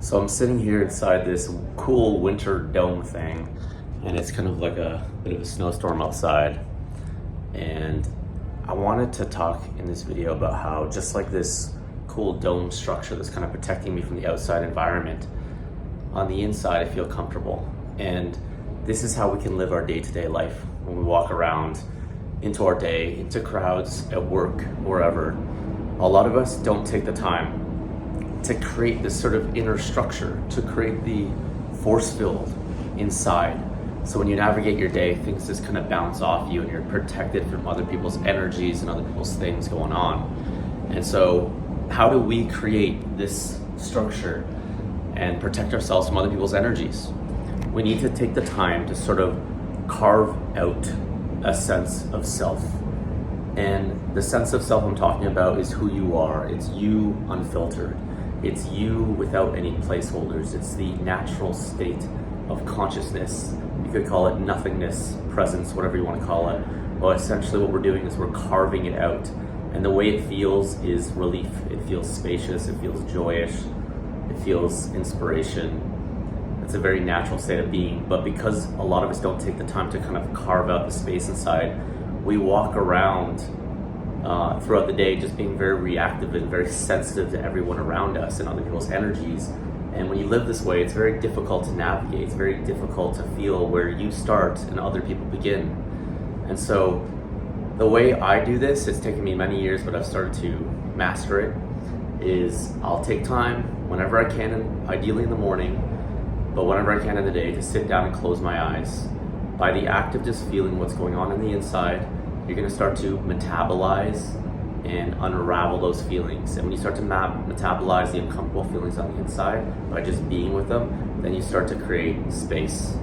So I'm sitting here inside this cool winter dome thing, and it's kind of like a bit of a snowstorm outside. And I wanted to talk in this video about how just like this cool dome structure that's kind of protecting me from the outside environment, on the inside I feel comfortable. And this is how we can live our day-to-day life when we walk around into our day, into crowds, at work, wherever. A lot of us don't take the time to create this sort of inner structure, to create the force field inside. So when you navigate your day, things just kind of bounce off you and you're protected from other people's energies and other people's things going on. And so how do we create this structure and protect ourselves from other people's energies? We need to take the time to sort of carve out a sense of self. And the sense of self I'm talking about is who you are. It's you unfiltered. It's you without any placeholders. It's the natural state of consciousness. You could call it nothingness, presence, whatever you want to call it. Well, essentially what we're doing is we're carving it out. And the way it feels is relief. It feels spacious. It feels joyous. It feels inspiration. It's a very natural state of being. But because a lot of us don't take the time to kind of carve out the space inside, we walk around throughout the day just being very reactive and very sensitive to everyone around us and other people's energies. And when you live this way, it's very difficult to navigate. It's very difficult to feel where you start and other people begin. And so the way I do this, it's taken me many years, but I've started to master it, is I'll take time whenever I can, and ideally in the morning, but whenever I can in the day, to sit down and close my eyes. By the act of just feeling what's going on in the inside, you're going to start to metabolize and unravel those feelings. And when you start to metabolize the uncomfortable feelings on the inside by just being with them, then you start to create space.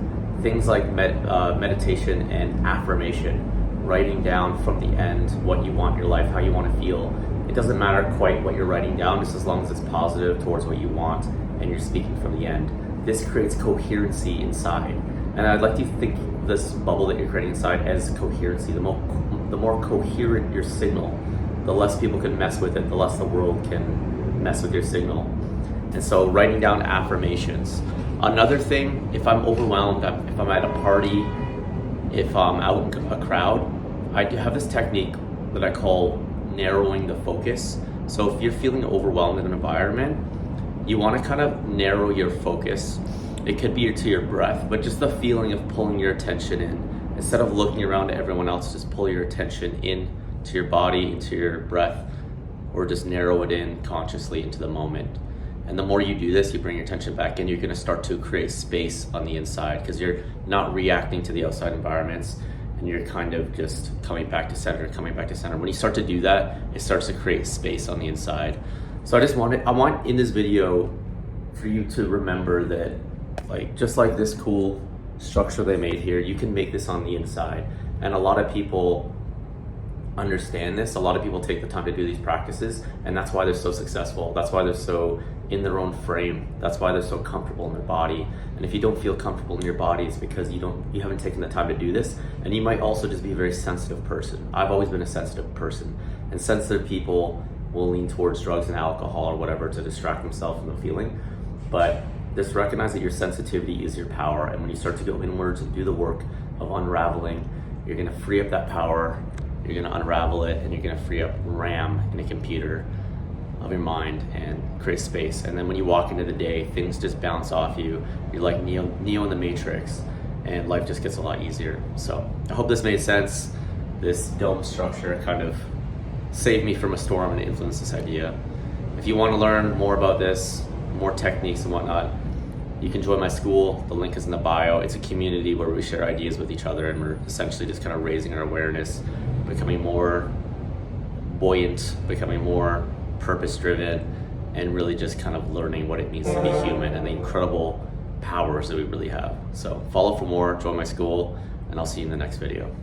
Things like meditation and affirmation, writing down from the end what you want your life, how you want to feel. It doesn't matter quite what you're writing down, just as long as it's positive towards what you want and you're speaking from the end. This creates coherency inside. And I'd like you to think this bubble that you're creating inside as coherency. The more coherent your signal, the less people can mess with it, the less the world can mess with your signal. And so writing down affirmations. Another thing, if I'm overwhelmed, if I'm at a party, if I'm out in a crowd, I do have this technique that I call narrowing the focus. So if you're feeling overwhelmed in an environment, you want to kind of narrow your focus. It could be to your breath, but just the feeling of pulling your attention in. Instead of looking around at everyone else, just pull your attention in to your body, into your breath, or just narrow it in consciously into the moment. And the more you do this, you bring your attention back in, you're going to start to create space on the inside because you're not reacting to the outside environments and you're kind of just coming back to center. When you start to do that, it starts to create space on the inside. So I want in this video for you to remember that, like, just like this cool structure they made here, you can make this on the inside. And a lot of people understand this. A lot of people take the time to do these practices, and that's why they're so successful. That's why they're so in their own frame. That's why they're so comfortable in their body. And if you don't feel comfortable in your body, it's because you haven't taken the time to do this. And you might also just be a very sensitive person. I've always been a sensitive person, and sensitive people will lean towards drugs and alcohol or whatever to distract themselves from the feeling. But just recognize that your sensitivity is your power, and when you start to go inwards and do the work of unraveling, you're going to free up that power, you're going to unravel it, and you're going to free up RAM in a computer of your mind and create space. And then when you walk into the day, things just bounce off you. You're like Neo in the Matrix, and life just gets a lot easier. So I hope this made sense. This dome structure kind of saved me from a storm and influenced this idea. If you want to learn more about this, more techniques and whatnot, you can join my school. The link is in the bio. It's a community where we share ideas with each other, and we're essentially just kind of raising our awareness, becoming more buoyant, becoming more purpose-driven, and really just kind of learning what it means to be human and the incredible powers that we really have. So follow for more, join my school, and I'll see you in the next video.